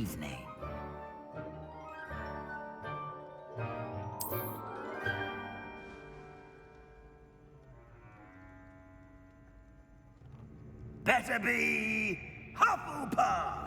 evening. Better be Hufflepuff!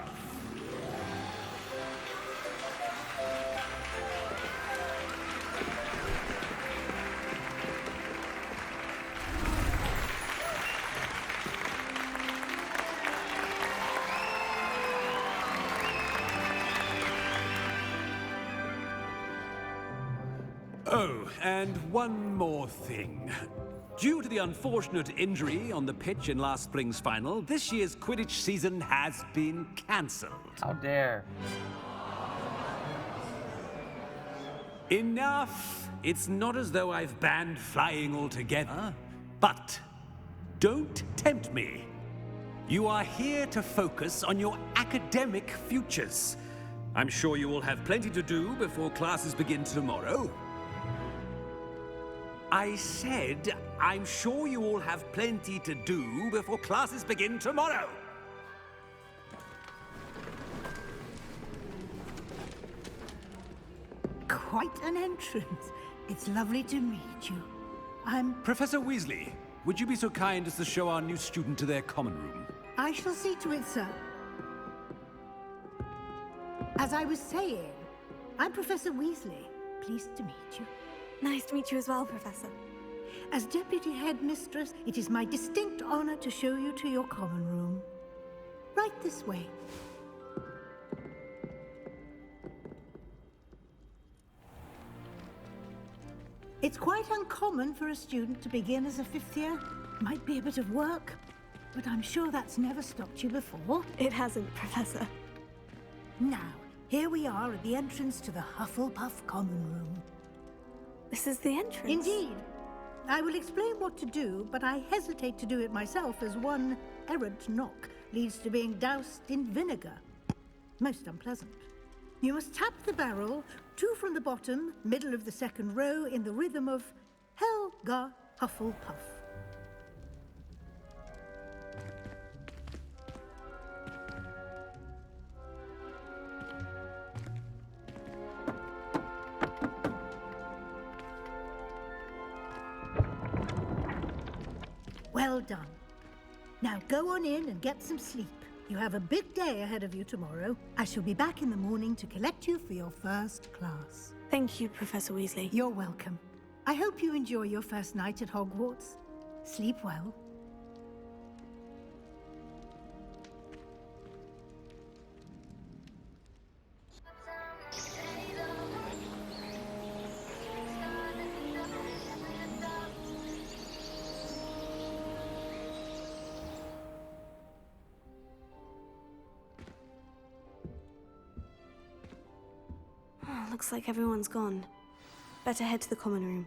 Oh, and one more thing. Due to the unfortunate injury on the pitch in last spring's final, this year's Quidditch season has been cancelled. How dare. Enough! It's not as though I've banned flying altogether, but don't tempt me. You are here to focus on your academic futures. I'm sure you will have plenty to do before classes begin tomorrow. I said, I'm sure you all have plenty to do before classes begin tomorrow. Quite an entrance. It's lovely to meet you. Professor Weasley, would you be so kind as to show our new student to their common room? I shall see to it, sir. As I was saying, I'm Professor Weasley. Pleased to meet you. Nice to meet you as well, Professor. As Deputy Headmistress, it is my distinct honor to show you to your common room. Right this way. It's quite uncommon for a student to begin as a fifth year. Might be a bit of work, but I'm sure that's never stopped you before. It hasn't, Professor. Now, here we are at the entrance to the Hufflepuff common room. This is the entrance? Indeed. I will explain what to do, but I hesitate to do it myself as one errant knock leads to being doused in vinegar. Most unpleasant. You must tap the barrel, 2 from the bottom, middle of the second row, in the rhythm of Helga Hufflepuff. Well done. Now go on in and get some sleep. You have a big day ahead of you tomorrow. I shall be back in the morning to collect you for your first class. Thank you, Professor Weasley. You're welcome. I hope you enjoy your first night at Hogwarts. Sleep well. Looks like everyone's gone. Better head to the common room.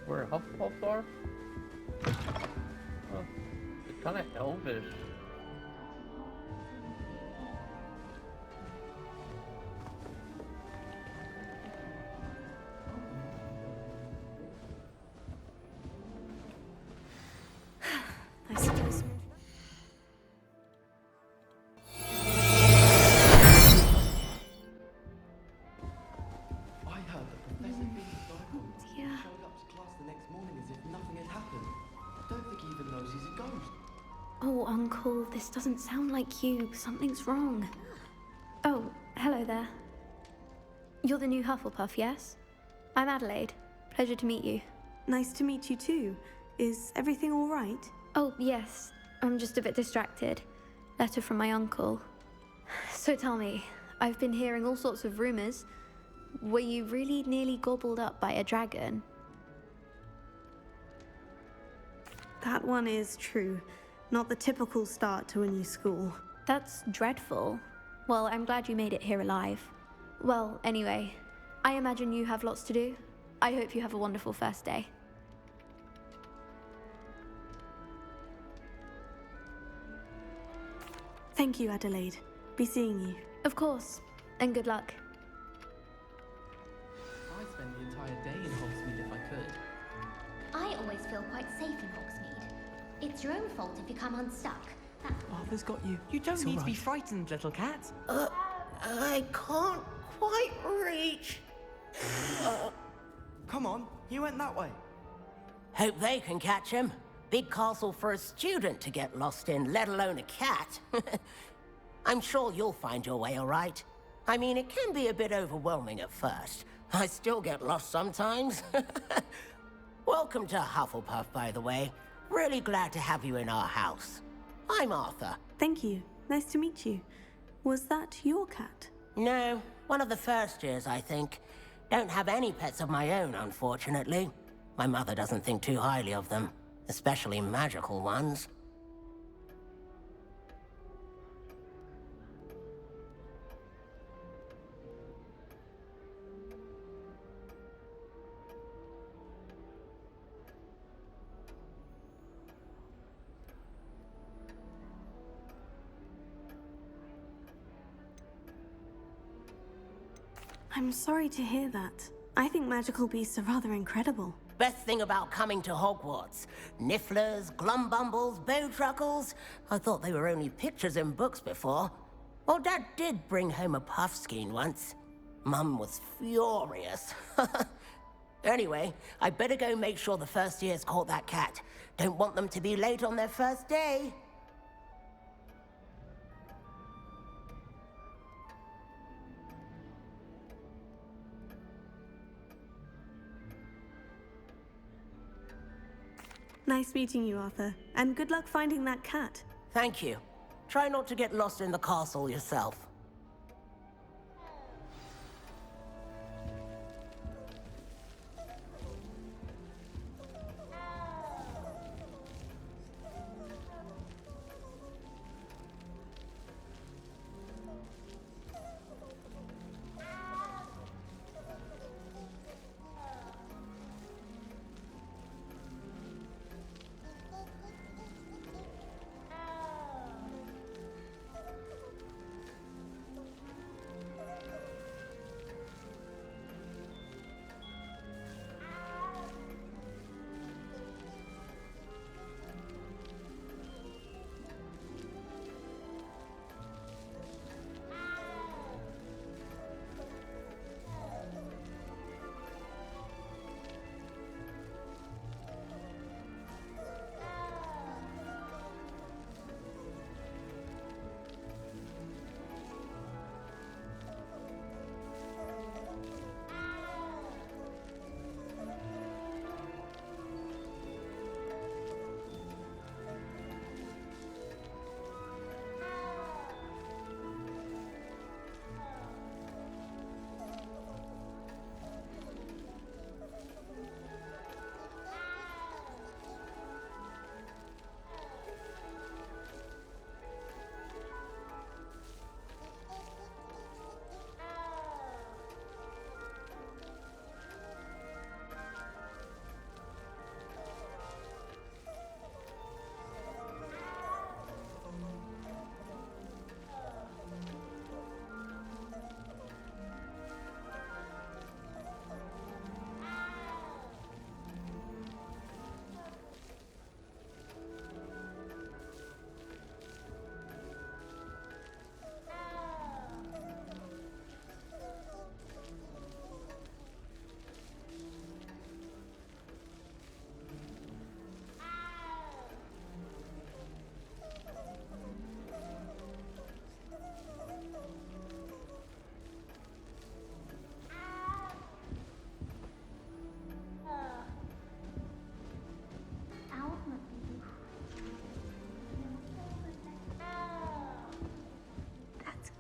Where Hufflepuffs are? Oh, it's kind of elvish. I suppose. I heard that Professor Bean Yeah. showed up to class the next morning as if nothing had happened. I don't think he even knows he's a ghost. Oh, Uncle, this doesn't sound like you. Something's wrong. Oh, hello there. You're the new Hufflepuff, yes? I'm Adelaide. Pleasure to meet you. Nice to meet you too. Is everything all right? Oh, yes. I'm just a bit distracted. Letter from my uncle. So tell me, I've been hearing all sorts of rumors. Were you really nearly gobbled up by a dragon? That one is true. Not the typical start to a new school. That's dreadful. Well, I'm glad you made it here alive. Well, anyway, I imagine you have lots to do. I hope you have a wonderful first day. Thank you, Adelaide. Be seeing you. Of course, and good luck. I'd spend the entire day in Hogsmeade if I could. I always feel quite safe in Hogsmeade. It's your own fault if you come unstuck. Arthur's got you. You don't need to be frightened, little cat. I can't quite reach. Come on, you went that way. Hope they can catch him. Big castle for a student to get lost in, let alone a cat. I'm sure you'll find your way all right. I mean, it can be a bit overwhelming at first. I still get lost sometimes. Welcome to Hufflepuff, by the way. Really glad to have you in our house. I'm Arthur. Thank you. Nice to meet you. Was that your cat? No, one of the first years, I think. Don't have any pets of my own, unfortunately. My mother doesn't think too highly of them, especially magical ones. I'm sorry to hear that. I think magical beasts are rather incredible. Best thing about coming to Hogwarts. Nifflers, Glumbumbles, Bowtruckles. I thought they were only pictures in books before. Well, Dad did bring home a Puffskein once. Mum was furious. Anyway, I better go make sure the first years caught that cat. Don't want them to be late on their first day. Nice meeting you, Arthur. And good luck finding that cat. Thank you. Try not to get lost in the castle yourself.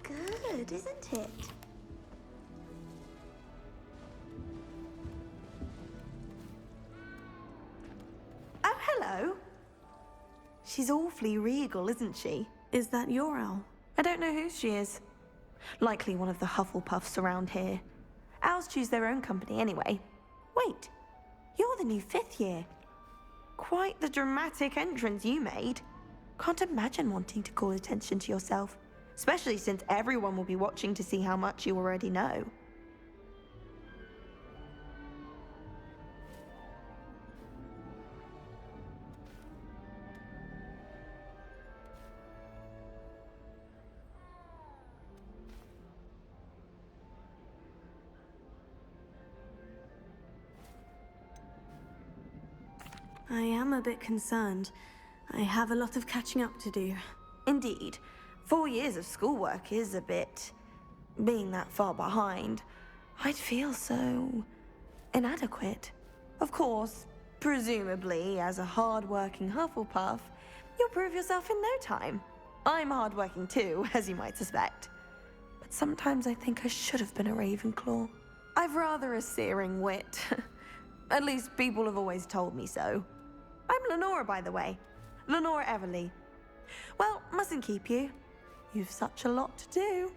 Good, isn't it? Oh, hello. She's awfully regal, isn't she? Is that your owl? I don't know who she is. Likely one of the Hufflepuffs around here. Owls choose their own company anyway. Wait, you're the new 5th year. Quite the dramatic entrance you made. Can't imagine wanting to call attention to yourself, especially since everyone will be watching to see how much you already know. I am a bit concerned. I have a lot of catching up to do. Indeed, 4 years of schoolwork is a bit... being that far behind. I'd feel so... inadequate. Of course, presumably, as a hard-working Hufflepuff, you'll prove yourself in no time. I'm hard-working too, as you might suspect. But sometimes I think I should have been a Ravenclaw. I've rather a searing wit. At least people have always told me so. I'm Lenora, by the way. Lenora Everly. Well, mustn't keep you. You've such a lot to do.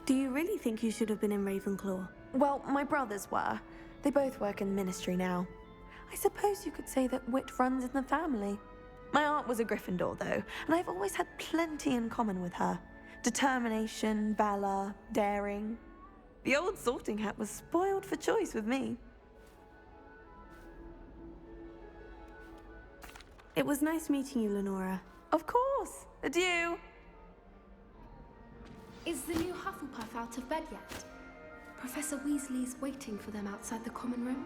Do you really think you should have been in Ravenclaw? Well, my brothers were. They both work in the ministry now. I suppose you could say that wit runs in the family. My aunt was a Gryffindor, though, and I've always had plenty in common with her. Determination, valor, daring. The old sorting hat was spoiled for choice with me. It was nice meeting you, Lenora. Of course. Adieu. Is the new Hufflepuff out of bed yet? Professor Weasley's waiting for them outside the common room.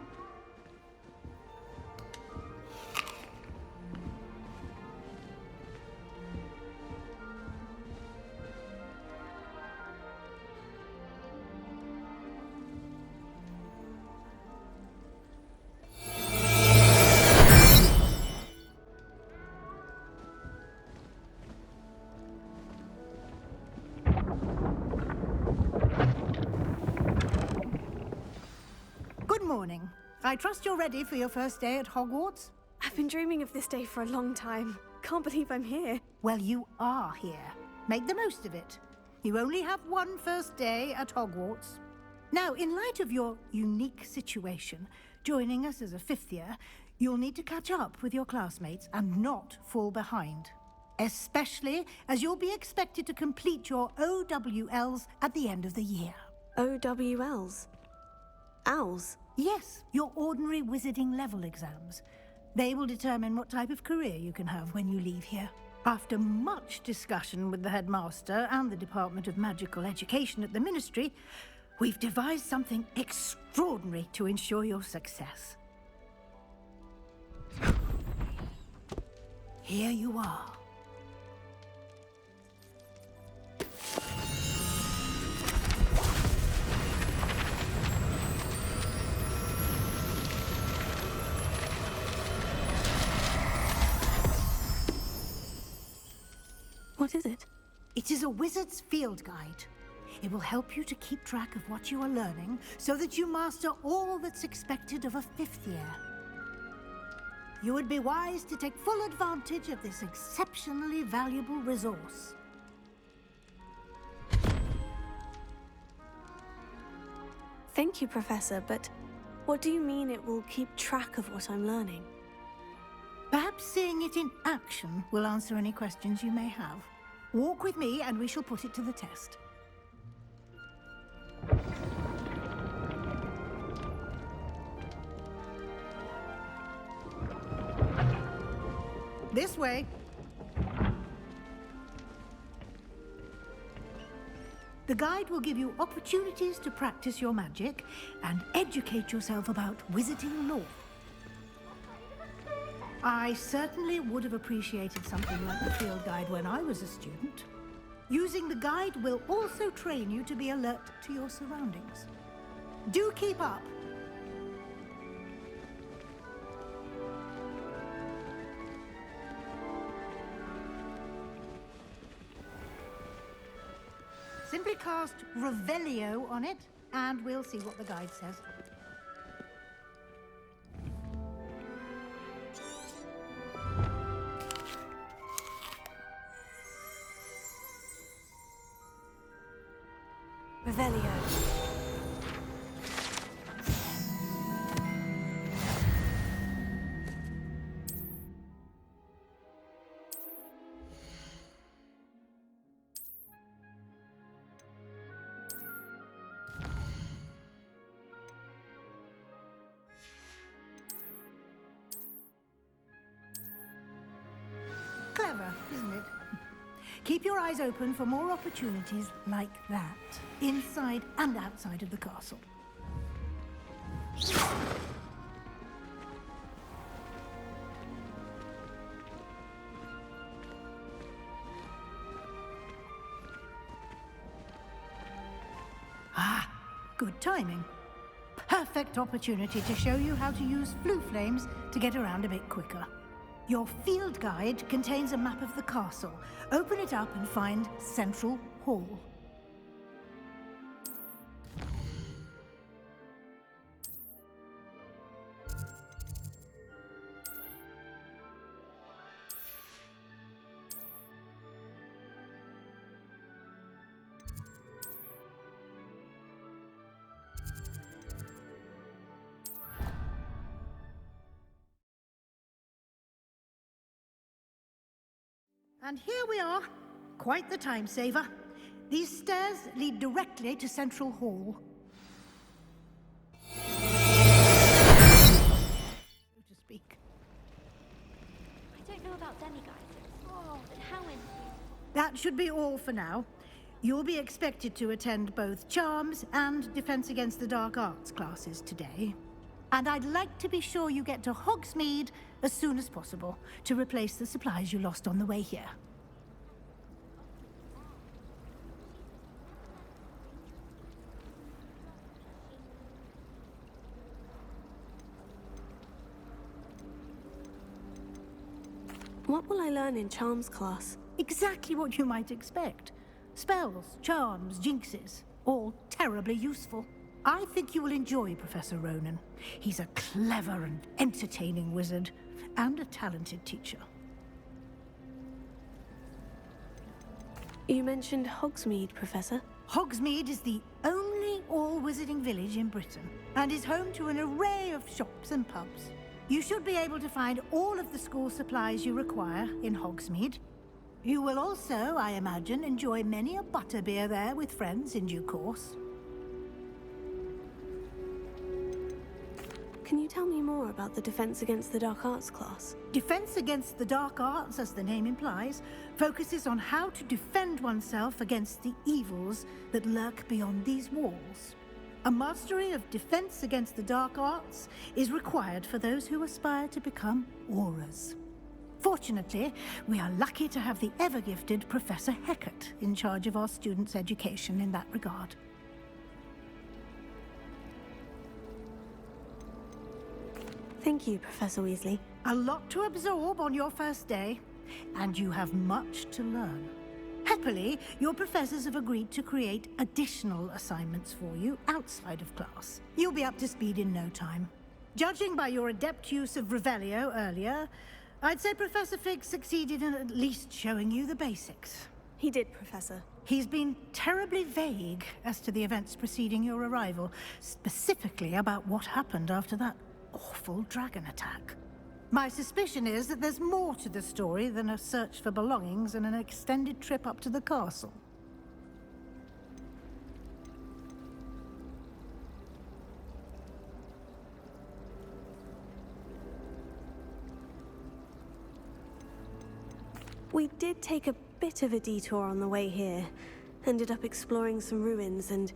Morning. I trust you're ready for your first day at Hogwarts? I've been dreaming of this day for a long time. Can't believe I'm here. Well, you are here. Make the most of it. You only have one first day at Hogwarts. Now, in light of your unique situation, joining us as a 5th year, you'll need to catch up with your classmates and not fall behind. Especially as you'll be expected to complete your OWLs at the end of the year. OWLs? Owls? Yes, your ordinary wizarding level exams. They will determine what type of career you can have when you leave here. After much discussion with the headmaster and the Department of Magical Education at the Ministry, we've devised something extraordinary to ensure your success. Here you are. What is it? It is a wizard's field guide. It will help you to keep track of what you are learning so that you master all that's expected of a 5th year. You would be wise to take full advantage of this exceptionally valuable resource. Thank you, Professor, but what do you mean it will keep track of what I'm learning? Perhaps seeing it in action will answer any questions you may have. Walk with me and we shall put it to the test. This way. The guide will give you opportunities to practice your magic and educate yourself about wizarding lore. I certainly would have appreciated something like the field guide when I was a student. Using the guide will also train you to be alert to your surroundings. Do keep up. Simply cast Revelio on it, and we'll see what the guide says. Revelio. Clever, isn't it? Keep your eyes open for more opportunities like that, inside and outside of the castle. Ah, good timing. Perfect opportunity to show you how to use flue flames to get around a bit quicker. Your field guide contains a map of the castle. Open it up and find Central Hall. And here we are. Quite the time saver. These stairs lead directly to Central Hall. So to speak. I don't know about demigods. Oh, but how in... That should be all for now. You'll be expected to attend both Charms and Defense Against the Dark Arts classes today. And I'd like to be sure you get to Hogsmeade as soon as possible to replace the supplies you lost on the way here. What will I learn in Charms class? Exactly what you might expect. Spells, charms, jinxes, all terribly useful. I think you will enjoy Professor Ronan. He's a clever and entertaining wizard, and a talented teacher. You mentioned Hogsmeade, Professor. Hogsmeade is the only all-wizarding village in Britain, and is home to an array of shops and pubs. You should be able to find all of the school supplies you require in Hogsmeade. You will also, I imagine, enjoy many a butterbeer there with friends in due course. Can you tell me more about the Defense Against the Dark Arts class? Defense Against the Dark Arts, as the name implies, focuses on how to defend oneself against the evils that lurk beyond these walls. A mastery of Defense Against the Dark Arts is required for those who aspire to become Aurors. Fortunately, we are lucky to have the ever-gifted Professor Hecat in charge of our students' education in that regard. Thank you, Professor Weasley. A lot to absorb on your first day, and you have much to learn. Happily, your professors have agreed to create additional assignments for you outside of class. You'll be up to speed in no time. Judging by your adept use of Revelio earlier, I'd say Professor Fig succeeded in at least showing you the basics. He did, Professor. He's been terribly vague as to the events preceding your arrival, specifically about what happened after that awful dragon attack. My suspicion is that there's more to the story than a search for belongings and an extended trip up to the castle. We did take a bit of a detour on the way here. Ended up exploring some ruins and...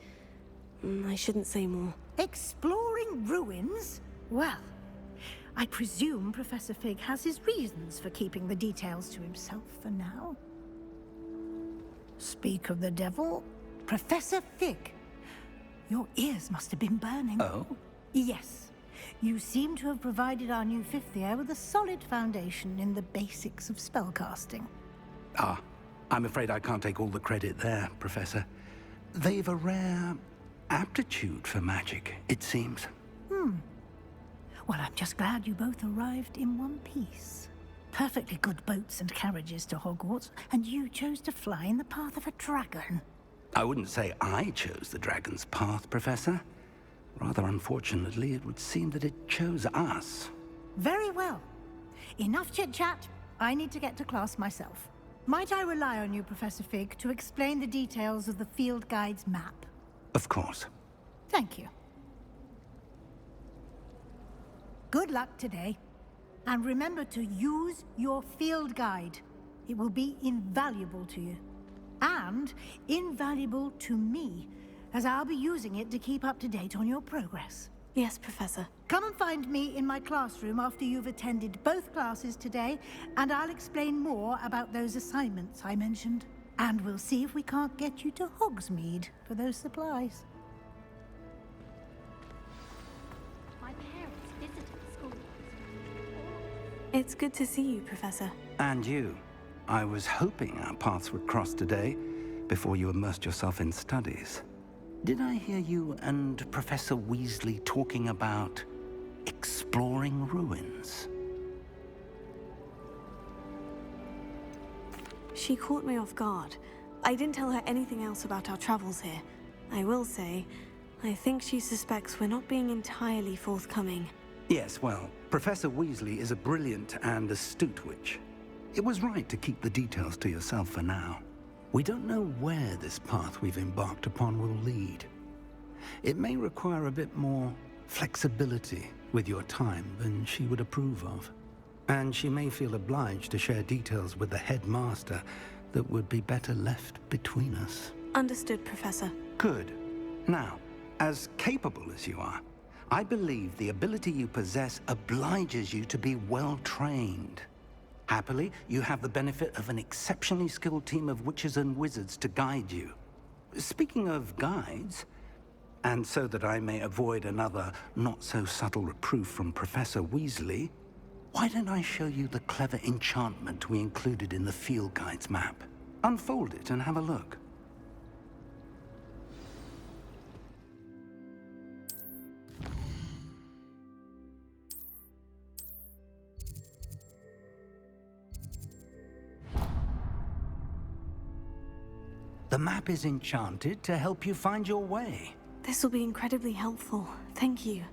I shouldn't say more. Exploring ruins? Well, I presume Professor Fig has his reasons for keeping the details to himself for now. Speak of the devil, Professor Fig. Your ears must have been burning. Oh? Yes. You seem to have provided our new fifth year with a solid foundation in the basics of spellcasting. Ah, I'm afraid I can't take all the credit there, Professor. They've a rare aptitude for magic, it seems. Well, I'm just glad you both arrived in one piece. Perfectly good boats and carriages to Hogwarts, and you chose to fly in the path of a dragon. I wouldn't say I chose the dragon's path, Professor. Rather unfortunately, it would seem that it chose us. Very well. Enough chit-chat. I need to get to class myself. Might I rely on you, Professor Fig, to explain the details of the field guide's map? Of course. Thank you. Good luck today. And remember to use your field guide. It will be invaluable to you. And invaluable to me, as I'll be using it to keep up to date on your progress. Yes, Professor. Come and find me in my classroom after you've attended both classes today, and I'll explain more about those assignments I mentioned. And we'll see if we can't get you to Hogsmeade for those supplies. My parents visited the school. It's good to see you, Professor. And you. I was hoping our paths would cross today, before you immersed yourself in studies. Did I hear you and Professor Weasley talking about exploring ruins? She caught me off guard. I didn't tell her anything else about our travels here. I will say, I think she suspects we're not being entirely forthcoming. Yes, well, Professor Weasley is a brilliant and astute witch. It was right to keep the details to yourself for now. We don't know where this path we've embarked upon will lead. It may require a bit more flexibility with your time than she would approve of. And she may feel obliged to share details with the headmaster that would be better left between us. Understood, Professor. Good. Now, as capable as you are, I believe the ability you possess obliges you to be well trained. Happily, you have the benefit of an exceptionally skilled team of witches and wizards to guide you. Speaking of guides, and so that I may avoid another not-so-subtle reproof from Professor Weasley, why don't I show you the clever enchantment we included in the field guide's map? Unfold it and have a look. The map is enchanted to help you find your way. This will be incredibly helpful. Thank you.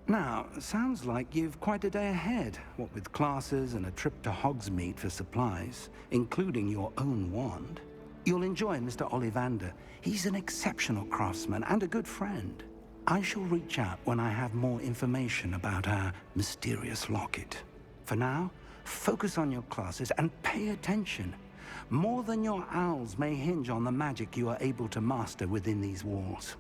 Now, sounds like you've quite a day ahead, what with classes and a trip to Hogsmeade for supplies, including your own wand. You'll enjoy Mr. Ollivander. He's an exceptional craftsman and a good friend. I shall reach out when I have more information about our mysterious locket. For now, focus on your classes and pay attention. More than your owls may hinge on the magic you are able to master within these walls.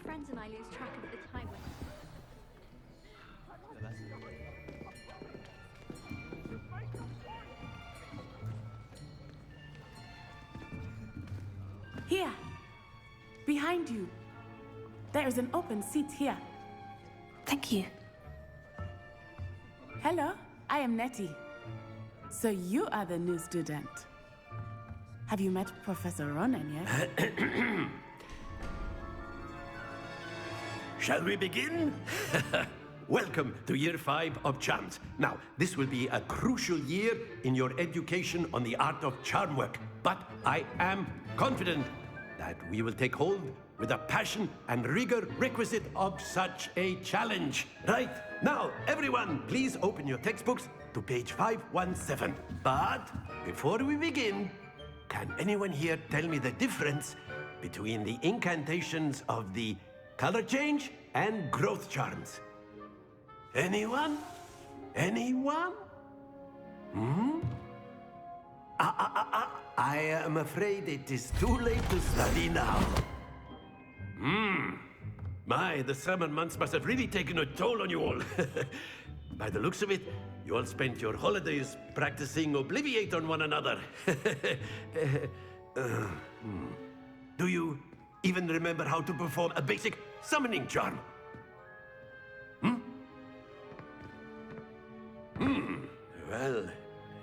Friends and I lose track of the time. Here, behind you. There is an open seat here. Thank you. Hello, I am Nettie. So you are the new student. Have you met Professor Ronen yet? Shall we begin? Welcome to Year 5 of Charms. Now, this will be a crucial year in your education on the art of charm work, but I am confident that we will take hold with the passion and rigor requisite of such a challenge. Right, now, everyone, please open your textbooks to page 517. But before we begin, can anyone here tell me the difference between the incantations of the color change and growth charms? Anyone? Anyone? I am afraid it is too late to study now. My, the summer months must have really taken a toll on you all. By the looks of it, you all spent your holidays practicing Obliviate on one another. Do you even remember how to perform a basic summoning charm? Well,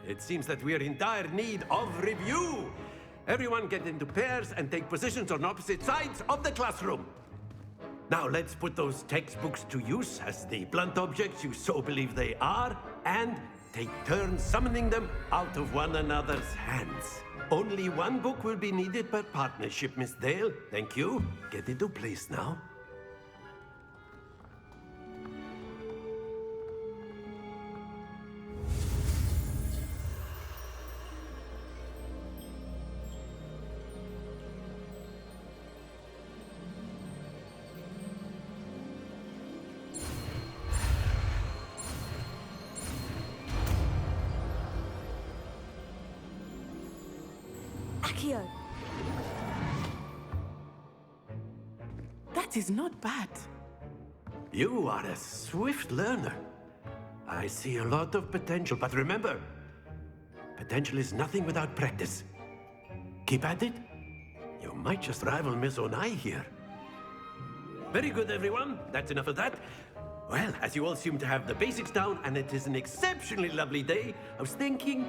it seems that we are in dire need of review. Everyone get into pairs and take positions on opposite sides of the classroom. Now let's put those textbooks to use as the blunt objects you so believe they are, and take turns summoning them out of one another's hands. Only one book will be needed per partnership, Miss Dale. Thank you. Get into place now. Accio. That is not bad. You are a swift learner. I see a lot of potential, but remember, potential is nothing without practice. Keep at it. You might just rival Miss Onai here. Very good, everyone. That's enough of that. Well, as you all seem to have the basics down, and it is an exceptionally lovely day, I was thinking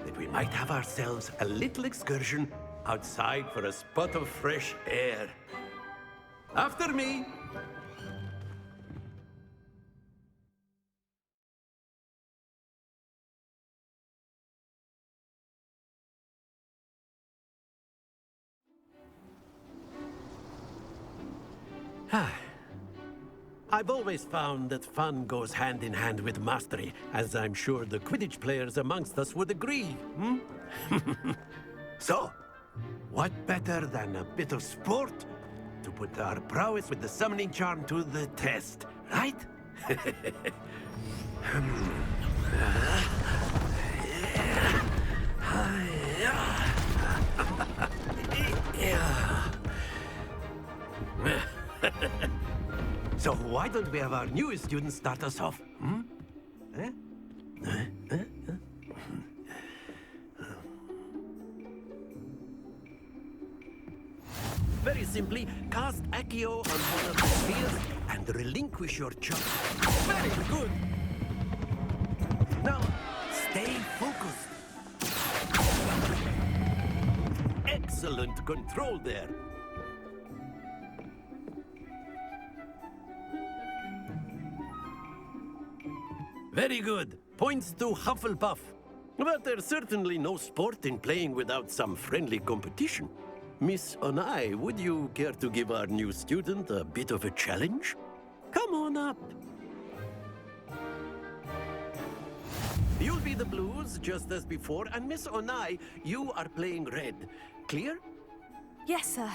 that we might have ourselves a little excursion outside for a spot of fresh air. After me! I've always found that fun goes hand in hand with mastery, as I'm sure the Quidditch players amongst us would agree, So, what better than a bit of sport to put our prowess with the summoning charm to the test, right? So why don't we have our newest student start us off? Very simply, cast Accio on one of the spheres and relinquish your charge. Very good! Now, stay focused. Excellent control there. Very good. Points to Hufflepuff. But there's certainly no sport in playing without some friendly competition. Miss Onai, would you care to give our new student a bit of a challenge? Come on up. You'll be the blues, just as before, and Miss Onai, you are playing red. Clear? Yes, sir.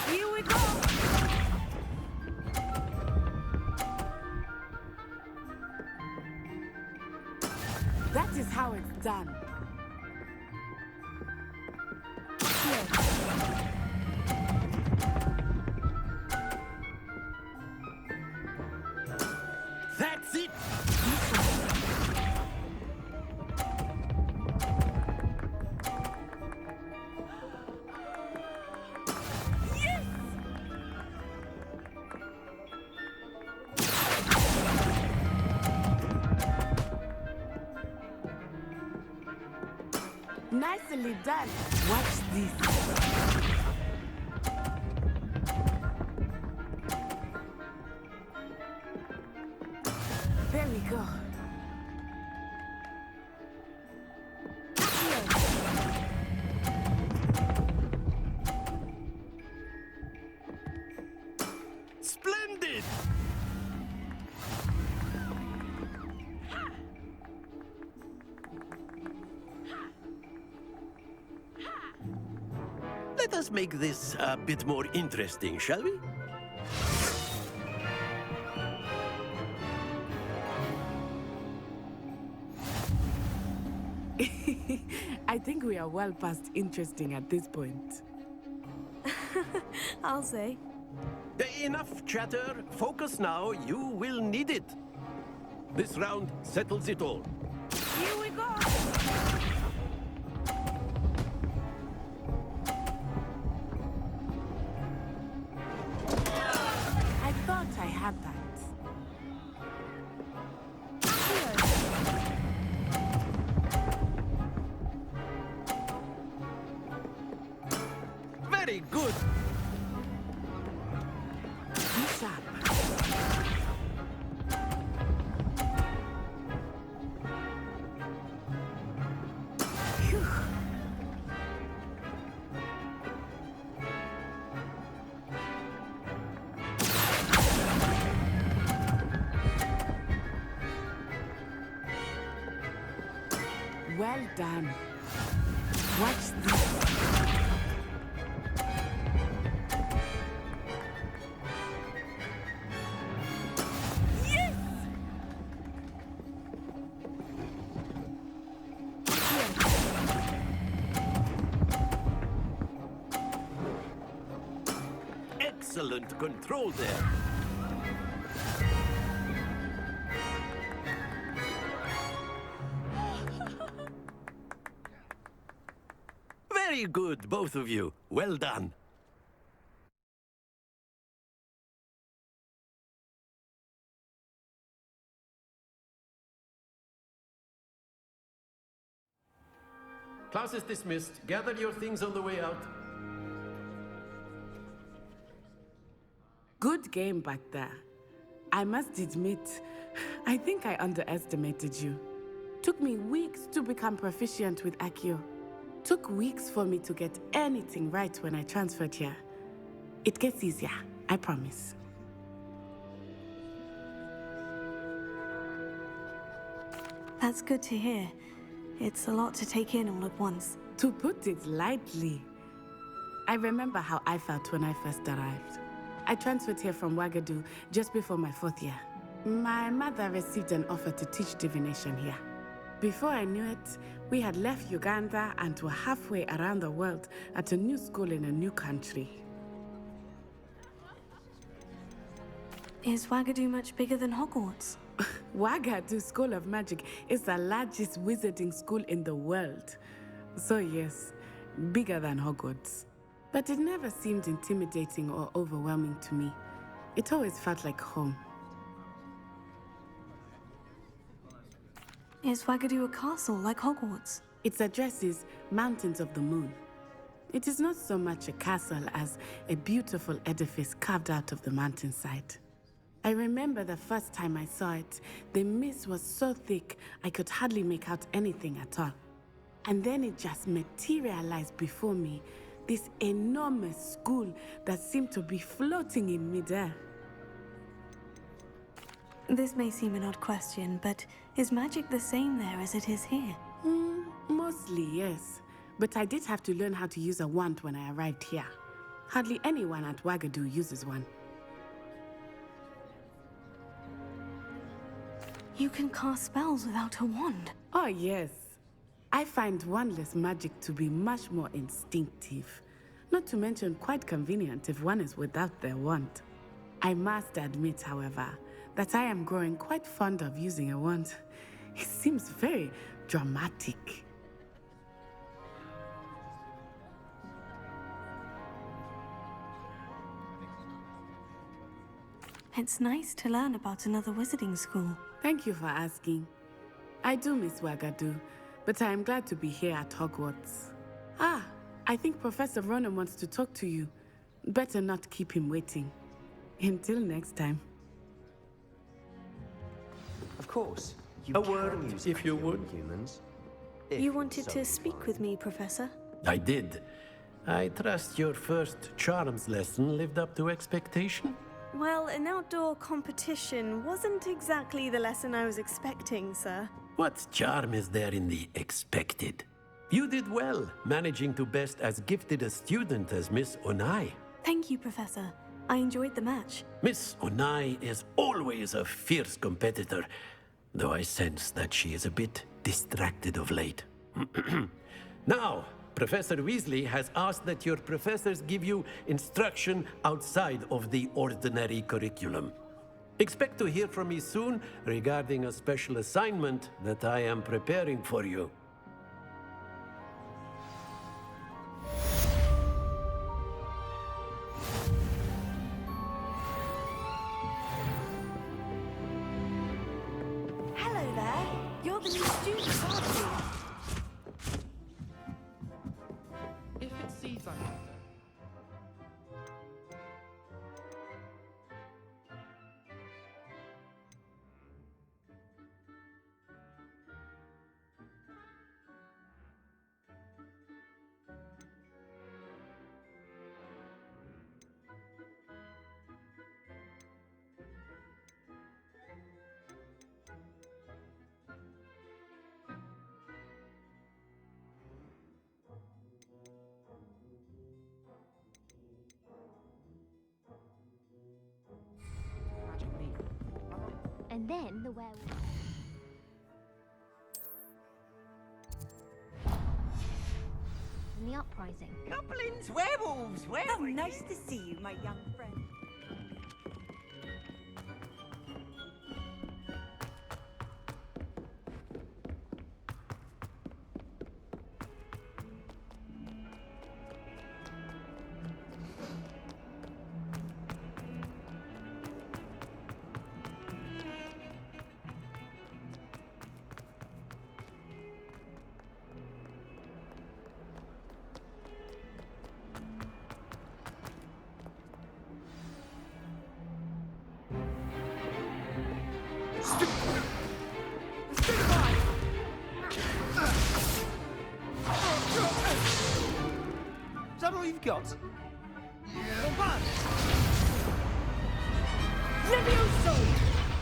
Here we go! That is how it's done. That's it! Nicely done. Watch this. There we go. it! Let us make this a bit more interesting, shall we? I think we are well past interesting at this point. I'll say. Enough chatter. Focus now. You will need it. This round settles it all. Here we go! I thought I had that. Very good. Be sharp. Phew. Well done. Watch this. Excellent control there. Very good, both of you. Well done. Class is dismissed. Gather your things on the way out. Good game back there. I must admit, I think I underestimated you. Took me weeks to become proficient with Accio. Took weeks for me to get anything right when I transferred here. It gets easier, I promise. That's good to hear. It's a lot to take in all at once. To put it lightly, I remember how I felt when I first arrived. I transferred here from Wagadu just before my 4th year. My mother received an offer to teach divination here. Before I knew it, we had left Uganda and were halfway around the world at a new school in a new country. Is Wagadu much bigger than Hogwarts? Wagadu School of Magic is the largest wizarding school in the world. So yes, bigger than Hogwarts. But it never seemed intimidating or overwhelming to me. It always felt like home. Is Wagadu a castle like Hogwarts? Its address is Mountains of the Moon. It is not so much a castle as a beautiful edifice carved out of the mountainside. I remember the first time I saw it, the mist was so thick I could hardly make out anything at all. And then it just materialized before me, this enormous school that seemed to be floating in midair. This may seem an odd question, but is magic the same there as it is here? Mostly, yes. But I did have to learn how to use a wand when I arrived here. Hardly anyone at Wagadu uses one. You can cast spells without a wand? Oh, yes. I find wandless magic to be much more instinctive. Not to mention quite convenient if one is without their wand. I must admit, however, that I am growing quite fond of using a wand. It seems very dramatic. It's nice to learn about another wizarding school. Thank you for asking. I do miss Wagadu, but I am glad to be here at Hogwarts. Ah, I think Professor Ronen wants to talk to you. Better not keep him waiting. Until next time. Of course. A word, if you would. Humans. You wanted to speak with me, Professor? I did. I trust your first charms lesson lived up to expectation? Well, an outdoor competition wasn't exactly the lesson I was expecting, sir. What charm is there in the expected? You did well, managing to best as gifted a student as Miss Onai. Thank you, Professor. I enjoyed the match. Miss Onai is always a fierce competitor, though I sense that she is a bit distracted of late. Now, Professor Weasley has asked that your professors give you instruction outside of the ordinary curriculum. Expect to hear from me soon regarding a special assignment that I am preparing for you. Hello there. You're the new student, aren't you? If it sees I'm not there. Magic leap. And then the werewolf. And the uprising. Goblins, werewolves, Oh, nice to see you, my young friend. Is that all you've got? Levioso!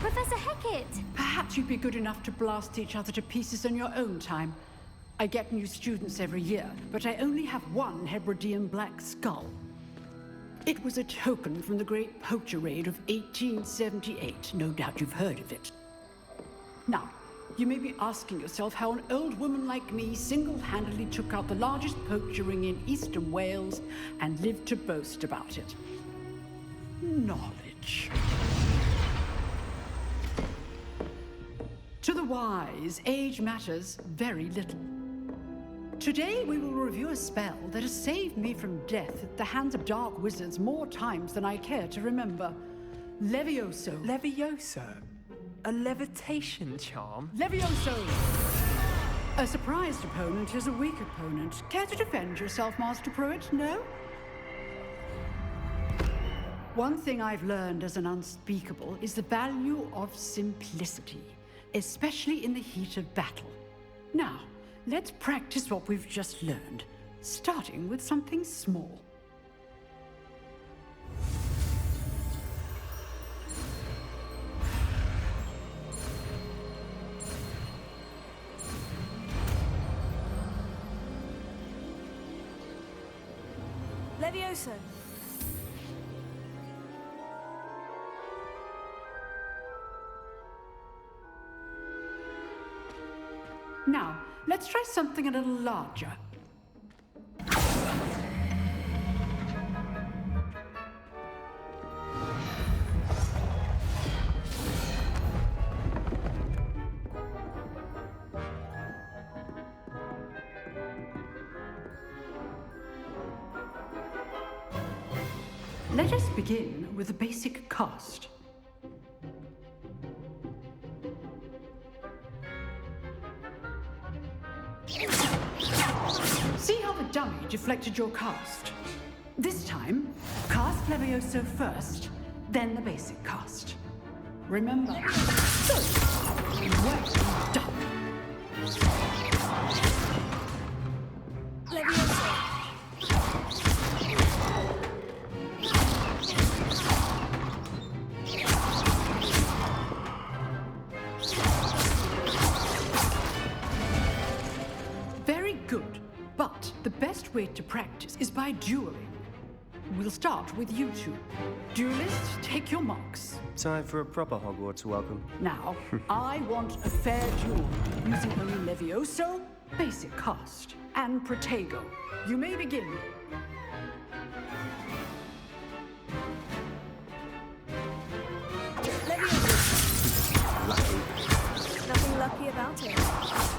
Professor Hecat! Perhaps you'd be good enough to blast each other to pieces on your own time. I get new students every year, but I only have one Hebridean black skull. It was a token from the Great Poacher Raid of 1878. No doubt you've heard of it. Now, you may be asking yourself how an old woman like me single-handedly took out the largest poacher ring in eastern Wales and lived to boast about it. Knowledge. To the wise, age matters very little. Today we will review a spell that has saved me from death at the hands of dark wizards more times than I care to remember. Levioso. Levioso? A levitation charm? Levioso! A surprised opponent is a weak opponent. Care to defend yourself, Master Pruitt? No? One thing I've learned as an unspeakable is the value of simplicity, especially in the heat of battle. Now, let's practice what we've just learned, starting with something small. Levioso. Now, let's try something a little larger. Let us begin with a basic cast. See how the dummy deflected your cast? This time, cast Levioso first, then the basic cast. Remember, good. Well done. Levioso. easiest way to practice is by dueling. We'll start with you two. Duelists, take your marks. Time for a proper Hogwarts welcome. Now, I want a fair duel using only Levioso, basic cast, and Protego. You may begin. Lucky. Nothing lucky about it.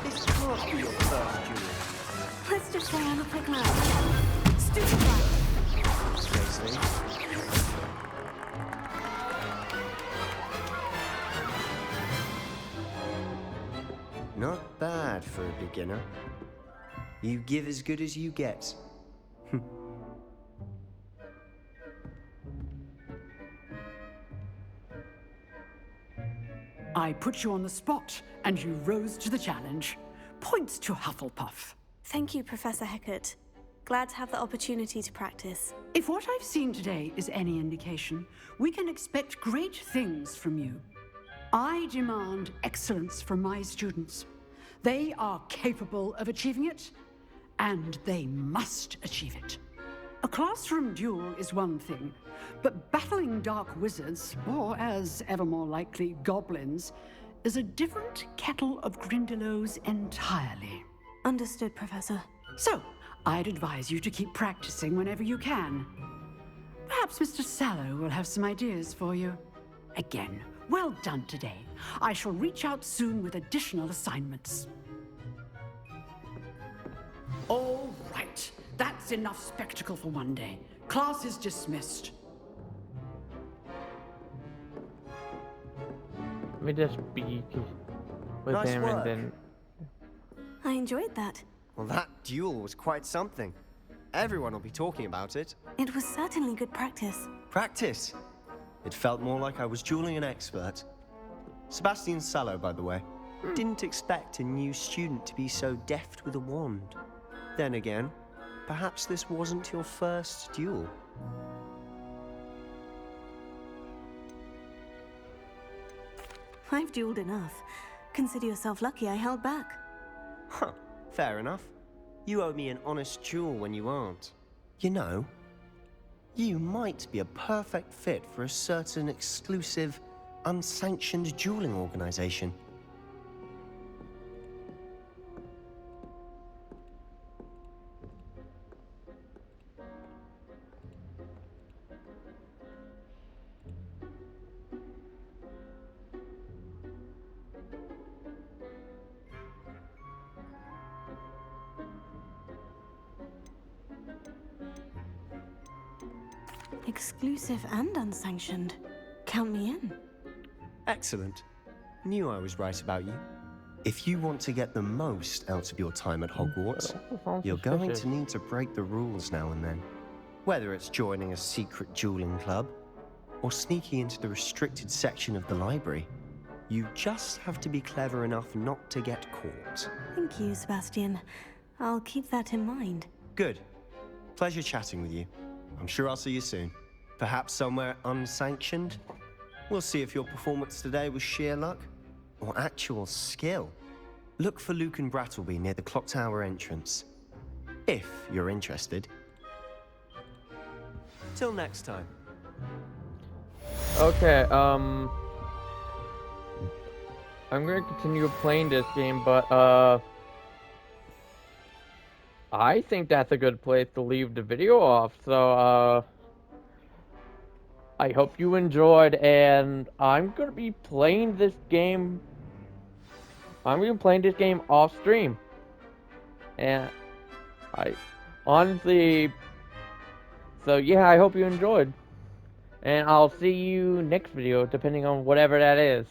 This can't be your first duel. Let's just say I'm a quick learner. Stupefy. Seriously? Not bad for a beginner. You give as good as you get. I put you on the spot, and you rose to the challenge. Points to Hufflepuff. Thank you, Professor Hecat. Glad to have the opportunity to practice. If what I've seen today is any indication, we can expect great things from you. I demand excellence from my students. They are capable of achieving it, and they must achieve it. A classroom duel is one thing, but battling dark wizards, or as ever more likely, goblins, is a different kettle of Grindylows entirely. Understood, Professor. So, I'd advise you to keep practicing whenever you can. Perhaps Mr. Sallow will have some ideas for you. Again, well done today. I shall reach out soon with additional assignments. All right. That's enough spectacle for one day. Class is dismissed. Let me just speak with Nice him work. and then... I enjoyed that. Well, that duel was quite something. Everyone will be talking about it. It was certainly good practice. Practice? It felt more like I was dueling an expert. Sebastian Sallow, by the way. Didn't expect a new student to be so deft with a wand. Then again, perhaps this wasn't your first duel. I've dueled enough. Consider yourself lucky I held back. Huh, fair enough. You owe me an honest duel when you aren't. You know, you might be a perfect fit for a certain exclusive, unsanctioned dueling organization. Exclusive and unsanctioned. Count me in. Excellent. Knew I was right about you. If you want to get the most out of your time at Hogwarts, you're going to need to break the rules now and then. Whether it's joining a secret dueling club, or sneaking into the restricted section of the library, you just have to be clever enough not to get caught. Thank you, Sebastian. I'll keep that in mind. Good. Pleasure chatting with you. I'm sure I'll see you soon. Perhaps somewhere unsanctioned? We'll see if your performance today was sheer luck or actual skill. Look for Luke and Brattleby near the Clock Tower entrance, if you're interested. Till next time. Okay, I'm gonna continue playing this game, but, I think that's a good place to leave the video off, so, I hope you enjoyed, and I'm gonna be playing this game. I'm gonna be playing this game off stream. And I honestly, so yeah, I hope you enjoyed. And I'll see you next video, depending on whatever that is.